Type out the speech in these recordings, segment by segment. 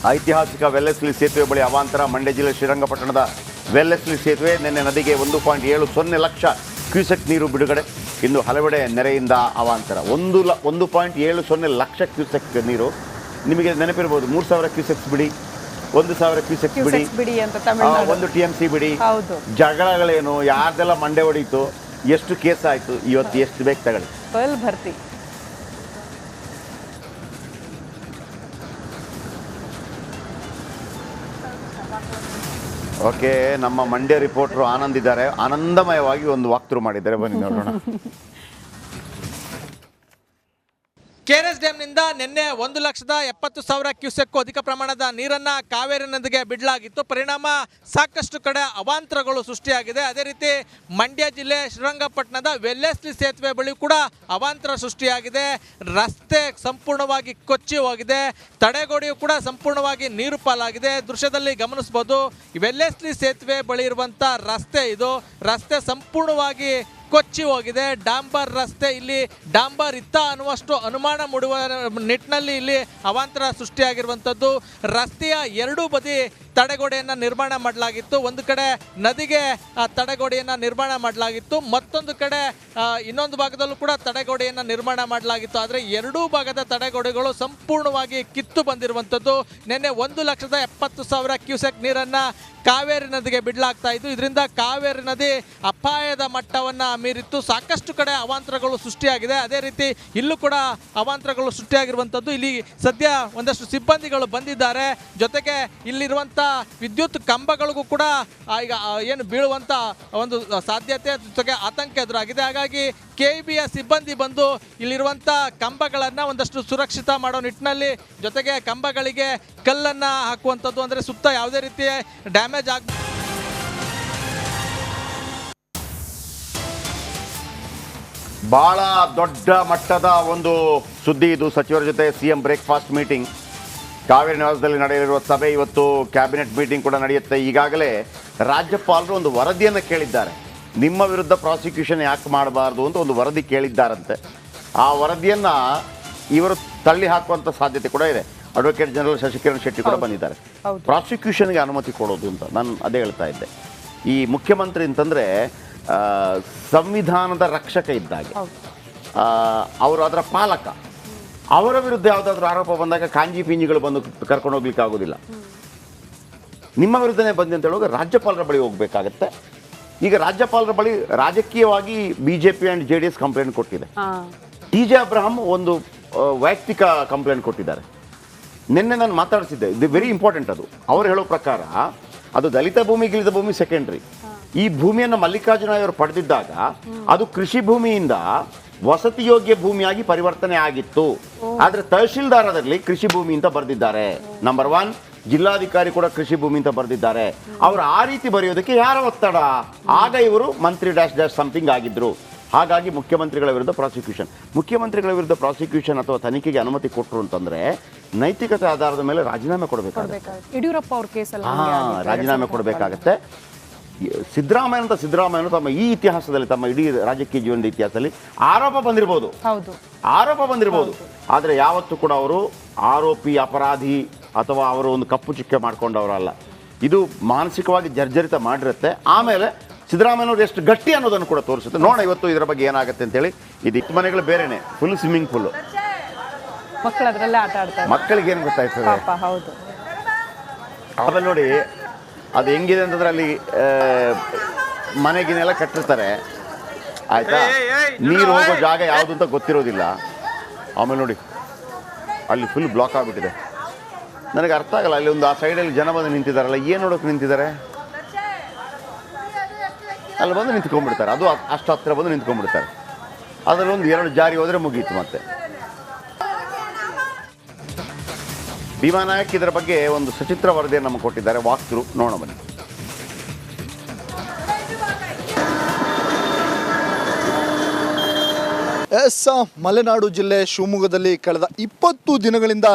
ಐತಿಹಾಸಿಕ ವೆಲ್ಲೆಸ್ಲಿ ಸೇತುವೆ ಬಳಿ ಅವಾಂತರ. ಮಂಡ್ಯ ಜಿಲ್ಲೆ ಶ್ರೀರಂಗಪಟ್ಟಣದ ವೆಲ್ಲೆಸ್ಲಿ ಸೇತುವೆ ನಿನ್ನೆ ನದಿಗೆ 1.70 ಲಕ್ಷ ಕ್ಯೂಸೆಕ್ ನೀರು ಬಿಡುಗಡೆ. ಇನ್ನು ಹಲವೆಡೆ ನೆರೆಯಿಂದ ಅವಾಂತರ. 1.70 ಲಕ್ಷ ಕ್ಯೂಸೆಕ್ ನೀರು. ನಿಮಗೆ ನೆನಪಿರ್ಬೋದು, 3,000 ಕ್ಯೂಸೆಕ್ಸ್ ಬಿಡಿ, 1,000 ಕ್ಯೂಸೆಕ್ಸ್ ಬಿಡಿ ಅಂತ ತಮಿಳುನಾಡು 1 TMC ಬಿಡಿ. ಹೌದು. ಜಗಳಗಳೇನು, ಯಾರ್ದೆಲ್ಲ ಮಂಡೆ ಹೊಡೀತು, ಎಷ್ಟು ಕೇಸ್ ಆಯಿತು, ಇವತ್ತು ಎಷ್ಟು ಬೇಕು ತಗೊಳ್ಳಿ. ಫುಲ್ ಭರ್ತಿ. ಓಕೆ, ನಮ್ಮ ಮಂಡ್ಯ ರಿಪೋರ್ಟರು ಆನಂದ್ ಇದ್ದಾರೆ. ಆನಂದಮಯವಾಗಿ ಒಂದು ವಾಕ್ ಥ್ರೂ ಮಾಡಿದ್ದಾರೆ, ಬನ್ನಿ ನೋಡೋಣ. ಕೆಆರ್ಎಸ್ ಡ್ಯಾಂನಿಂದ ನಿನ್ನೆ 1,70,000 ಕ್ಯೂಸೆಕ್ ಅಧಿಕ ಪ್ರಮಾಣದ ನೀರನ್ನು ಕಾವೇರಿ ನದಿಗೆ ಬಿಡಲಾಗಿತ್ತು. ಪರಿಣಾಮ ಸಾಕಷ್ಟು ಕಡೆ ಅವಾಂತರಗಳು ಸೃಷ್ಟಿಯಾಗಿದೆ. ಅದೇ ರೀತಿ ಮಂಡ್ಯ ಜಿಲ್ಲೆ ಶ್ರೀರಂಗಪಟ್ಟಣದ ವೆಲ್ಲೆಸ್ಲಿ ಸೇತುವೆ ಬಳಿ ಕೂಡ ಅವಾಂತರ ಸೃಷ್ಟಿಯಾಗಿದೆ. ರಸ್ತೆ ಸಂಪೂರ್ಣವಾಗಿ ಕೊಚ್ಚಿ ಹೋಗಿದೆ. ತಡೆಗೋಡೆಯು ಕೂಡ ಸಂಪೂರ್ಣವಾಗಿ ನೀರು ಪಾಲಾಗಿದೆ. ದೃಶ್ಯದಲ್ಲಿ ಗಮನಿಸಬಹುದು, ವೆಲ್ಲೆಸ್ಲಿ ಸೇತುವೆ ಬಳಿ ಇರುವಂಥ ರಸ್ತೆ ಇದು. ರಸ್ತೆ ಸಂಪೂರ್ಣವಾಗಿ ಕೊಚ್ಚಿ ಹೋಗಿದೆ. ಡಾಂಬರ್ ರಸ್ತೆ, ಇಲ್ಲಿ ಡಾಂಬರ್ ಇತ್ತ ಅನ್ನುವಷ್ಟು ಅನುಮಾನ ಮೂಡುವ ನಿಟ್ಟಿನಲ್ಲಿ ಇಲ್ಲಿ ಅವಾಂತರ ಸೃಷ್ಟಿಯಾಗಿರುವಂಥದ್ದು. ರಸ್ತೆಯ ಎರಡೂ ಬದಿ ತಡೆಗೋಡೆಯನ್ನು ನಿರ್ಮಾಣ ಮಾಡಲಾಗಿತ್ತು. ಒಂದು ಕಡೆ ನದಿಗೆ ತಡೆಗೋಡೆಯನ್ನು ನಿರ್ಮಾಣ ಮಾಡಲಾಗಿತ್ತು, ಮತ್ತೊಂದು ಕಡೆ ಇನ್ನೊಂದು ಭಾಗದಲ್ಲೂ ಕೂಡ ತಡೆಗೋಡೆಯನ್ನು ನಿರ್ಮಾಣ ಮಾಡಲಾಗಿತ್ತು. ಆದರೆ ಎರಡೂ ಭಾಗದ ತಡೆಗೋಡೆಗಳು ಸಂಪೂರ್ಣವಾಗಿ ಕಿತ್ತು ಬಂದಿರುವಂಥದ್ದು. ನಿನ್ನೆ 1,70,000 ಕ್ಯೂಸೆಕ್ ನೀರನ್ನು ಕಾವೇರಿ ನದಿಗೆ ಬಿಡಲಾಗ್ತಾ ಇದ್ದು, ಇದರಿಂದ ಕಾವೇರಿ ನದಿ ಅಪಾಯದ ಮಟ್ಟವನ್ನು ಮೀರಿತ್ತು. ಸಾಕಷ್ಟು ಕಡೆ ಅವಾಂತರಗಳು ಸೃಷ್ಟಿಯಾಗಿದೆ. ಅದೇ ರೀತಿ ಇಲ್ಲೂ ಕೂಡ ಅವಾಂತರಗಳು ಸೃಷ್ಟಿಯಾಗಿರುವಂಥದ್ದು. ಇಲ್ಲಿ ಸದ್ಯ ಒಂದಷ್ಟು ಸಿಬ್ಬಂದಿಗಳು ಬಂದಿದ್ದಾರೆ. ಜೊತೆಗೆ ಇಲ್ಲಿರುವಂಥ ವಿದ್ಯುತ್ ಕಂಬಗಳಿಗೂ ಕೂಡ ಈಗ ಏನು ಬೀಳುವಂಥ ಒಂದು ಸಾಧ್ಯತೆ ಜೊತೆಗೆ ಆತಂಕ ಎದುರಾಗಿದೆ. ಹಾಗಾಗಿ KEBಯ ಸಿಬ್ಬಂದಿ ಬಂದು ಇಲ್ಲಿರುವಂಥ ಕಂಬಗಳನ್ನು ಒಂದಷ್ಟು ಸುರಕ್ಷಿತ ಮಾಡೋ ನಿಟ್ಟಿನಲ್ಲಿ, ಜೊತೆಗೆ ಕಂಬಗಳಿಗೆ ಕಲ್ಲನ್ನು ಹಾಕುವಂಥದ್ದು, ಅಂದರೆ ಸುತ್ತ ಯಾವುದೇ ರೀತಿಯ ಡ್ಯಾಮೇಜ್ ಆಗ ಬಹಳ ದೊಡ್ಡ ಮಟ್ಟದ ಒಂದು ಸುದ್ದಿ ಇದು. ಸಚಿವರ ಜೊತೆ CM ಬ್ರೇಕ್ಫಾಸ್ಟ್ ಮೀಟಿಂಗ್. ಕಾವೇರಿ ನಿವಾಸದಲ್ಲಿ ನಡೆಯಲಿರುವ ಸಭೆ, ಇವತ್ತು ಕ್ಯಾಬಿನೆಟ್ ಮೀಟಿಂಗ್ ಕೂಡ ನಡೆಯುತ್ತೆ. ಈಗಾಗಲೇ ರಾಜ್ಯಪಾಲರು ಒಂದು ವರದಿಯನ್ನು ಕೇಳಿದ್ದಾರೆ. ನಿಮ್ಮ ವಿರುದ್ಧ ಪ್ರಾಸಿಕ್ಯೂಷನ್ ಯಾಕೆ ಮಾಡಬಾರ್ದು ಅಂತ ಒಂದು ವರದಿ ಕೇಳಿದ್ದಾರಂತೆ. ಆ ವರದಿಯನ್ನು ಇವರು ತಳ್ಳಿ ಹಾಕುವಂಥ ಸಾಧ್ಯತೆ ಕೂಡ ಇದೆ. ಅಡ್ವೊಕೇಟ್ ಜನರಲ್ ಶಶಿಕಿರಣ್ ಶೆಟ್ಟಿ ಕೂಡ ಬಂದಿದ್ದಾರೆ. ಪ್ರಾಸಿಕ್ಯೂಷನ್ಗೆ ಅನುಮತಿ ಕೊಡೋದು ಅಂತ ನಾನು ಅದೇ ಹೇಳ್ತಾ ಇದ್ದೆ. ಈ ಮುಖ್ಯಮಂತ್ರಿ ಅಂತಂದರೆ ಸಂವಿಧಾನದ ರಕ್ಷಕ ಇದ್ದಾಗೆ, ಅವರು ಅದರ ಪಾಲಕ. ಅವರ ವಿರುದ್ಧ ಯಾವುದಾದ್ರೂ ಆರೋಪ ಬಂದಾಗ ಕಾಂಜಿ ಪಿಂಜಿಗಳು ಬಂದು ಕರ್ಕೊಂಡು ಹೋಗ್ಲಿಕ್ಕೆ ಆಗೋದಿಲ್ಲ. ನಿಮ್ಮ ವಿರುದ್ಧನೇ ಬಂದು ಅಂತ ಹೇಳುವಾಗ ರಾಜ್ಯಪಾಲರ ಬಳಿ ಹೋಗಬೇಕಾಗತ್ತೆ. ಈಗ ರಾಜ್ಯಪಾಲರ ಬಳಿ ರಾಜಕೀಯವಾಗಿ BJP ಆ್ಯಂಡ್ JDS ಕಂಪ್ಲೇಂಟ್ ಕೊಟ್ಟಿದೆ. TJ ಅಬ್ರಹಾಂ ಒಂದು ವೈಯಕ್ತಿಕ ಕಂಪ್ಲೇಂಟ್ ಕೊಟ್ಟಿದ್ದಾರೆ. ನಿನ್ನೆ ನಾನು ಮಾತಾಡ್ತಿದ್ದೆ, ಇದು ವೆರಿ ಇಂಪಾರ್ಟೆಂಟ್. ಅದು ಅವರು ಹೇಳೋ ಪ್ರಕಾರ ಅದು ದಲಿತ ಭೂಮಿ ಗಿಲಿತ ಭೂಮಿ ಸೆಕೆಂಡ್ರಿ. ಈ ಭೂಮಿಯನ್ನು ಮಲ್ಲಿಕಾರ್ಜುನ ಅವರು ಪಡೆದಿದ್ದಾಗ ಅದು ಕೃಷಿ ಭೂಮಿಯಿಂದ ವಸತಿ ಯೋಗ್ಯ ಭೂಮಿಯಾಗಿ ಪರಿವರ್ತನೆ ಆಗಿತ್ತು. ಆದರೆ ತಹಶೀಲ್ದಾರ್ ಅದರಲ್ಲಿ ಕೃಷಿ ಭೂಮಿ ಅಂತ ಬರೆದಿದ್ದಾರೆ. ನಂಬರ್ 1, ಜಿಲ್ಲಾಧಿಕಾರಿ ಕೂಡ ಕೃಷಿ ಭೂಮಿ ಅಂತ ಬರೆದಿದ್ದಾರೆ. ಅವರು ಆ ರೀತಿ ಬರೆಯೋದಕ್ಕೆ ಯಾರ ಒತ್ತಡ? ಆಗ ಇವರು ಮಂತ್ರಿ ಡ್ಯಾಶ್ ಸಮಥಿಂಗ್ ಆಗಿದ್ರು. ಹಾಗಾಗಿ ಮುಖ್ಯಮಂತ್ರಿಗಳ ವಿರುದ್ಧ ಪ್ರಾಸಿಕ್ಯೂಷನ್. ಮುಖ್ಯಮಂತ್ರಿಗಳ ವಿರುದ್ಧ ಪ್ರಾಸಿಕ್ಯೂಷನ್ ಅಥವಾ ತನಿಖೆಗೆ ಅನುಮತಿ ಕೊಟ್ಟರು ಅಂತಂದ್ರೆ ನೈತಿಕತೆ ಆಧಾರದ ಮೇಲೆ ರಾಜೀನಾಮೆ ಕೊಡಬೇಕಾಗುತ್ತೆ. ಯಡಿಯೂರಪ್ಪ ಅವ್ರ ಕೇಸಲ್ಲಿ ರಾಜೀನಾಮೆ ಕೊಡಬೇಕಾಗತ್ತೆ. ಸಿದ್ದರಾಮಯ್ಯ ತಮ್ಮ ಈ ಇತಿಹಾಸದಲ್ಲಿ, ತಮ್ಮ ಇಡೀ ರಾಜಕೀಯ ಜೀವನದ ಇತಿಹಾಸದಲ್ಲಿ ಆರೋಪ ಬಂದಿರಬಹುದು. ಆದರೆ ಯಾವತ್ತೂ ಕೂಡ ಅವರು ಆರೋಪಿ, ಅಪರಾಧಿ ಅಥವಾ ಅವರು ಒಂದು ಕಪ್ಪು ಚುಕ್ಕೆ ಮಾಡ್ಕೊಂಡವರಲ್ಲ. ಇದು ಮಾನಸಿಕವಾಗಿ ಜರ್ಜರಿತ ಮಾಡಿರುತ್ತೆ. ಆಮೇಲೆ ಸಿದ್ದರಾಮಯ್ಯನವರು ಎಷ್ಟು ಗಟ್ಟಿ ಅನ್ನೋದನ್ನು ಕೂಡ ತೋರಿಸುತ್ತೆ. ನೋಡೋಣ ಇವತ್ತು ಇದರ ಬಗ್ಗೆ ಏನಾಗುತ್ತೆ ಅಂತೇಳಿ. ಇದು ಮನೆಗಳು ಬೇರೆನೆ, ಫುಲ್ ಸ್ವಿಮ್ಮಿಂಗ್ ಪೂಲ್. ಮಕ್ಕಳು ಅದರಲ್ಲೇ ಆಟ ಆಡ್ತಾರೆ. ಮಕ್ಕಳಿಗೆ ಏನು ಗೊತ್ತಾಯ್ತದೆ? ಹೌದು. ಆಮೇಲೆ ನೋಡಿ ಅದು ಹೆಂಗಿದೆ ಅಂತಂದ್ರೆ ಅಲ್ಲಿ ಮನೆಗಿನೆಲ್ಲ ಕಟ್ಟಿರ್ತಾರೆ, ಆಯ್ತಾ? ನೀರು ಹೋಗೋ ಜಾಗ ಯಾವುದು ಅಂತ ಗೊತ್ತಿರೋದಿಲ್ಲ. ಆಮೇಲೆ ನೋಡಿ ಅಲ್ಲಿ ಫುಲ್ ಬ್ಲಾಕ್ ಆಗಿಬಿಟ್ಟಿದೆ. ನನಗೆ ಅರ್ಥ ಆಗಲ್ಲ. ಅಲ್ಲಿ ಒಂದು ಆ ಸೈಡಲ್ಲಿ ಜನ ಬಂದು ನಿಂತಿದ್ದಾರಲ್ಲ, ಏನು ನೋಡೋಕೆ ನಿಂತಿದ್ದಾರೆ? ಅಲ್ಲಿ ಬಂದು ನಿಂತ್ಕೊಂಡ್ಬಿಡ್ತಾರೆ. ಅದು ಅಷ್ಟು ಹತ್ತಿರ ಬಂದು ನಿಂತ್ಕೊಂಡ್ಬಿಡ್ತಾರೆ. ಅದರಲ್ಲಿ 1-2 ಜಾರಿ ಹೋದರೆ ಮುಗೀತು. ಮತ್ತೆ ಭೀಮಾನಾಯಕ್ ಇದರ ಬಗ್ಗೆ ಒಂದು ಸಚಿತ್ರ ವರದಿಯನ್ನು ನಮಗೆ ಕೊಟ್ಟಿದ್ದಾರೆ. ವಾಕ್ ಥ್ರೂ ನೋಡೋಣ ಬನ್ನಿ. ಮಲೆನಾಡು ಜಿಲ್ಲೆ ಶಿವಮೊಗ್ಗದಲ್ಲಿ ಕಳೆದ 20 ದಿನಗಳಿಂದ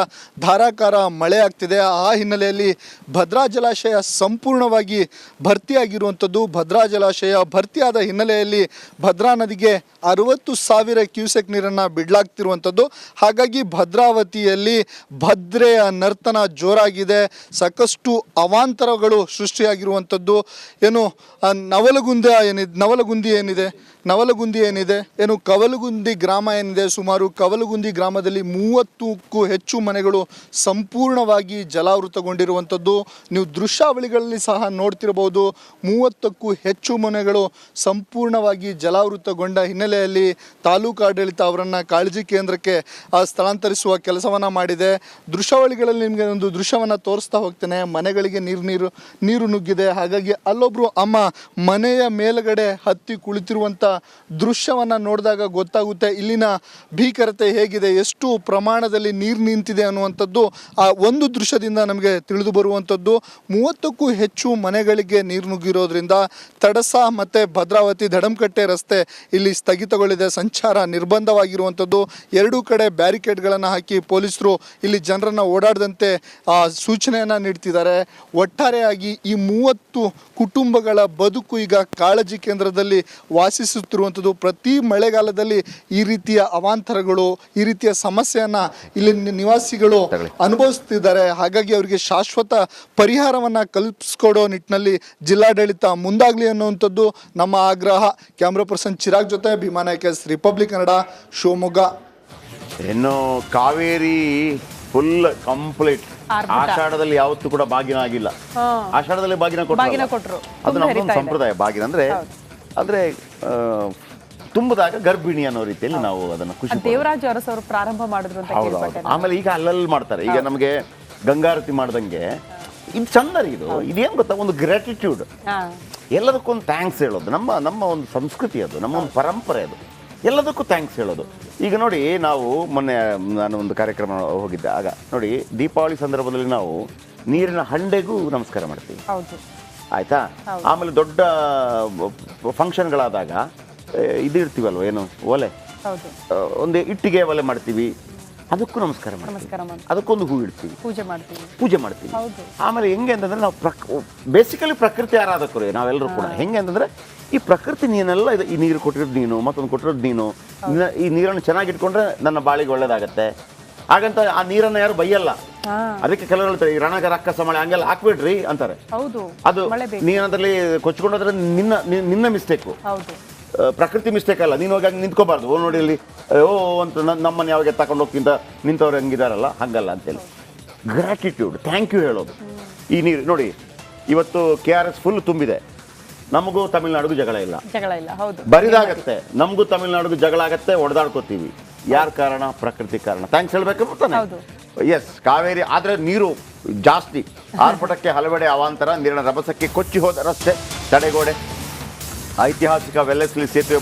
ಧಾರಾಕಾರ ಮಳೆ ಆಗ್ತಿದೆ. ಆ ಹಿನ್ನೆಲೆಯಲ್ಲಿ ಭದ್ರಾ ಜಲಾಶಯ ಸಂಪೂರ್ಣವಾಗಿ ಭರ್ತಿಯಾಗಿರುವಂಥದ್ದು. ಭದ್ರಾ ಜಲಾಶಯ ಭರ್ತಿಯಾದ ಹಿನ್ನೆಲೆಯಲ್ಲಿ ಭದ್ರಾ ನದಿಗೆ 60,000 ಕ್ಯೂಸೆಕ್ ನೀರನ್ನು ಬಿಡಲಾಗ್ತಿರುವಂಥದ್ದು. ಹಾಗಾಗಿ ಭದ್ರಾವತಿಯಲ್ಲಿ ಭದ್ರೆಯ ನರ್ತನ ಜೋರಾಗಿದೆ. ಸಾಕಷ್ಟು ಅವಾಂತರಗಳು ಸೃಷ್ಟಿಯಾಗಿರುವಂಥದ್ದು. ಏನು ನವಲಗುಂದಿ ಏನಿದೆ ಏನು ಕವಲಗುಂದಿ ಗ್ರಾಮ ಏನಿದೆ, ಸುಮಾರು ಕವಲಗುಂದಿ ಗ್ರಾಮದಲ್ಲಿ 30ಕ್ಕೂ ಹೆಚ್ಚು ಮನೆಗಳು ಸಂಪೂರ್ಣವಾಗಿ ಜಲಾವೃತಗೊಂಡಿರುವಂಥದ್ದು. ನೀವು ದೃಶ್ಯಾವಳಿಗಳಲ್ಲಿ ಸಹ ನೋಡ್ತಿರಬಹುದು. 30ಕ್ಕೂ ಹೆಚ್ಚು ಮನೆಗಳು ಸಂಪೂರ್ಣವಾಗಿ ಜಲಾವೃತಗೊಂಡ ಹಿನ್ನೆಲೆಯಲ್ಲಿ ತಾಲೂಕು ಆಡಳಿತ ಅವರನ್ನು ಕಾಳಜಿ ಕೇಂದ್ರಕ್ಕೆ ಸ್ಥಳಾಂತರಿಸುವ ಕೆಲಸವನ್ನು ಮಾಡಿದೆ. ದೃಶ್ಯಾವಳಿಗಳಲ್ಲಿ ನಿಮಗೆ ಒಂದು ದೃಶ್ಯವನ್ನು ತೋರಿಸ್ತಾ ಹೋಗ್ತೇನೆ. ಮನೆಗಳಿಗೆ ನೀರು ನುಗ್ಗಿದೆ. ಹಾಗಾಗಿ ಅಲ್ಲೊಬ್ಬರು ಅಮ್ಮ ಮನೆಯ ಮೇಲುಗಡೆ ಹತ್ತಿ ಕುಳಿತಿರುವಂಥ ದೃಶ್ಯವನ್ನು ನೋಡಿದಾಗ ಗೊತ್ತಾಗುತ್ತೆ ಇಲ್ಲಿನ ಭೀಕರತೆ ಹೇಗಿದೆ, ಎಷ್ಟು ಪ್ರಮಾಣದಲ್ಲಿ ನೀರು ನಿಂತಿದೆ ಅನ್ನುವಂಥದ್ದು ಆ ಒಂದು ದೃಶ್ಯದಿಂದ ನಮಗೆ ತಿಳಿದು ಬರುವಂಥದ್ದು. 30ಕ್ಕೂ ಹೆಚ್ಚು ಮನೆಗಳಿಗೆ ನೀರು ನುಗ್ಗಿರೋದ್ರಿಂದ ತಡಸ ಮತ್ತು ಭದ್ರಾವತಿ ದಡಂಕಟ್ಟೆ ರಸ್ತೆ ಇಲ್ಲಿ ಸ್ಥಗಿತಗೊಳ್ಳಿದೆ. ಸಂಚಾರ ನಿರ್ಬಂಧವಾಗಿರುವಂಥದ್ದು. ಎರಡೂ ಕಡೆ ಬ್ಯಾರಿಕೇಡ್ಗಳನ್ನು ಹಾಕಿ ಪೊಲೀಸರು ಇಲ್ಲಿ ಜನರನ್ನು ಓಡಾಡದಂತೆ ಸೂಚನೆಯನ್ನು ನೀಡ್ತಿದ್ದಾರೆ. ಒಟ್ಟಾರೆಯಾಗಿ ಈ 30 ಕುಟುಂಬಗಳ ಬದುಕು ಈಗ ಕಾಳಜಿ ಕೇಂದ್ರದಲ್ಲಿ ವಾಸಿಸುತ್ತಿರುವಂಥದ್ದು. ಪ್ರತಿ ಮಳೆಗಾಲದಲ್ಲಿ ಈ ರೀತಿಯ ಅವಾಂತರಗಳು, ಈ ರೀತಿಯ ಸಮಸ್ಯೆಯನ್ನು ಇಲ್ಲಿ ನಿವಾಸಿಗಳು ಅನುಭವಿಸ್ತಿದ್ದಾರೆ. ಹಾಗಾಗಿ ಅವರಿಗೆ ಶಾಶ್ವತ ಪರಿಹಾರವನ್ನು ಕಲ್ಪಿಸ್ಕೊಡೋ ನಿಟ್ಟಿನಲ್ಲಿ ಜಿಲ್ಲಾಡಳಿತ ಮುಂದಾಗಲಿ ಅನ್ನುವಂಥದ್ದು ನಮ್ಮ ಆಗ್ರಹ. ಕ್ಯಾಮ್ರಾ ಪರ್ಸನ್ ಚಿರಾಗ್ ಜೊತೆ ಭೀಮಾನಾಯ್ಕ, ರಿಪಬ್ಲಿಕ್ ಕನ್ನಡ, ಶಿವಮೊಗ್ಗ. ಇನ್ನು ಕಾವೇರಿ ಫುಲ್ ಕಂಪ್ಲೀಟ್. ಆಷಾಢದಲ್ಲಿ ಯಾವತ್ತೂ ಕೂಡ ಬಾಗಿನ ಆಗಿಲ್ಲ. ಆಷಾಢದಲ್ಲಿ ಬಾಗಿನ ಕೊಟ್ಟರು. ಅದು ನಮ್ಮೊಂದು ಸಂಪ್ರದಾಯ. ಬಾಗಿನ ಅಂದ್ರೆ ತುಂಬದಾಗ ಗರ್ಭಿಣಿ ಅನ್ನೋ ರೀತಿಯಲ್ಲಿ ನಾವು ಅದನ್ನ ಖುಷಿ. ದೇವರಾಜ್ ಅರಸ್ ಅವರು ಪ್ರಾರಂಭ ಮಾಡಿದ್ರು ಅಂತ ಕೇಳ್ಪಟ್ಟೆ. ಆಮೇಲೆ ಈಗ ಅಲ್ಲಲ್ಲಿ ಮಾಡ್ತಾರೆ. ಈಗ ನಮಗೆ ಗಂಗಾರತಿ ಮಾಡ್ದಂಗೆ ಇದು ಚಂದ ರೀ. ಇದೇನು ಗೊತ್ತಾ, ಒಂದು ಗ್ರ್ಯಾಟಿಟ್ಯೂಡ್. ಎಲ್ಲದಕ್ಕೊಂದು ಥ್ಯಾಂಕ್ಸ್ ಹೇಳೋದು ನಮ್ಮ ಒಂದು ಸಂಸ್ಕೃತಿ, ಅದು ನಮ್ಮ ಒಂದು ಪರಂಪರೆ. ಅದು ಎಲ್ಲದಕ್ಕೂ ಥ್ಯಾಂಕ್ಸ್ ಹೇಳೋದು. ಈಗ ನೋಡಿ, ನಾವು ಮೊನ್ನೆ ನಾನು ಒಂದು ಕಾರ್ಯಕ್ರಮ ಹೋಗಿದ್ದೆ. ಆಗ ನೋಡಿ, ದೀಪಾವಳಿ ಸಂದರ್ಭದಲ್ಲಿ ನಾವು ನೀರಿನ ಹಂಡೆಗೂ ನಮಸ್ಕಾರ ಮಾಡ್ತೀವಿ, ಆಯ್ತಾ. ಆಮೇಲೆ ದೊಡ್ಡ ಫಂಕ್ಷನ್ಗಳಾದಾಗ ಇದು ಇರ್ತೀವಲ್ವ, ಏನು ಒಲೆ, ಒಂದು ಇಟ್ಟಿಗೆ ಒಲೆ ಮಾಡ್ತೀವಿ, ಅದಕ್ಕೂ ನಮಸ್ಕಾರ ಮಾಡ್ತೀವಿ, ಅದಕ್ಕೊಂದು ಹೂ ಇಡ್ತೀವಿ, ಪೂಜೆ ಮಾಡ್ತೀವಿ. ಆಮೇಲೆ ಹೆಂಗೆ ಅಂತಂದ್ರೆ ನಾವು ಬೇಸಿಕಲಿ ಪ್ರಕೃತಿ ಆರಾಧಕರು ನಾವೆಲ್ಲರೂ ಕೂಡ. ಹೆಂಗೆ ಅಂತಂದ್ರೆ ಈ ಪ್ರಕೃತಿ ನೀನೆಲ್ಲ ಈ ನೀರು ಕೊಟ್ಟಿರೋದು ನೀನು, ಮತ್ತೊಂದು ಕೊಟ್ಟಿರೋದು ನೀನು, ಈ ನೀರನ್ನು ಚೆನ್ನಾಗಿ ಇಟ್ಕೊಂಡ್ರೆ ನನ್ನ ಬಾಳಿಗೆ ಒಳ್ಳೇದಾಗತ್ತೆ. ಹಾಗಂತ ಆ ನೀರನ್ನು ಯಾರು ಬೈಯಲ್ಲ. ಅದಕ್ಕೆ ಕೆಲವರು ಹೇಳ್ತಾರೆ, ಈ ರಣಗ ರಕ್ಕಸ ಮಳೆ ಹಂಗೆಲ್ಲ ಹಾಕ್ಬಿಡ್ರಿ ಅಂತಾರೆ. ಅದು ನೀನದ್ರಲ್ಲಿ ಕೊಚ್ಕೊಂಡೋದ್ರೆ ನಿನ್ನ ಮಿಸ್ಟೇಕು, ಪ್ರಕೃತಿ ಮಿಸ್ಟೇಕ್ ಅಲ್ಲ. ನೀನು ಹೋಗಿ ಹಂಗೆ ನಿಂತ್ಕೋಬಾರ್ದು. ನೋಡಿ ಇಲ್ಲಿ ಅಂತ ನಮ್ಮನ್ನು ಯಾವಾಗ ತಗೊಂಡು ಹೋಗ್ತಿಂತ ನಿಂತವ್ರು ಹೆಂಗಿದಾರಲ್ಲ ಹಂಗಲ್ಲ ಅಂತೇಳಿ ಗ್ರ್ಯಾಟಿಟ್ಯೂಡ್, ಥ್ಯಾಂಕ್ ಯು ಹೇಳೋದು. ಈ ನೀರು ನೋಡಿ, ಇವತ್ತು KRS ಫುಲ್ ತುಂಬಿದೆ. ನಮಗೂ ತಮಿಳ್ನಾಡಿಗೂ ಜಗಳ ಇಲ್ಲ. ಬರಿದಾಗತ್ತೆ, ನಮಗೂ ತಮಿಳ್ನಾಡಿಗೂ ಜಗಳ ಆಗತ್ತೆ, ಹೊಡೆದಾಡ್ಕೋತೀವಿ. ಯಾರ ಕಾರಣ? ಪ್ರಕೃತಿ ಕಾರಣ. ಥ್ಯಾಂಕ್ಸ್ ಹೇಳ್ಬೇಕು ತಾನೆ. ಎಸ್, ಕಾವೇರಿ ಆದರೆ ನೀರು ಜಾಸ್ತಿ. ಆರ್ಭಟಕ್ಕೆ ಹಲವೆಡೆ ಅವಾಂತರ, ನೀರಿನ ರಭಸಕ್ಕೆ ಕೊಚ್ಚಿ ಹೋದ ರಸ್ತೆ, ತಡೆಗೋಡೆ, ಐತಿಹಾಸಿಕ ವೆಲ್ಲೆಸ್ಲಿ ಸೇತುವೆ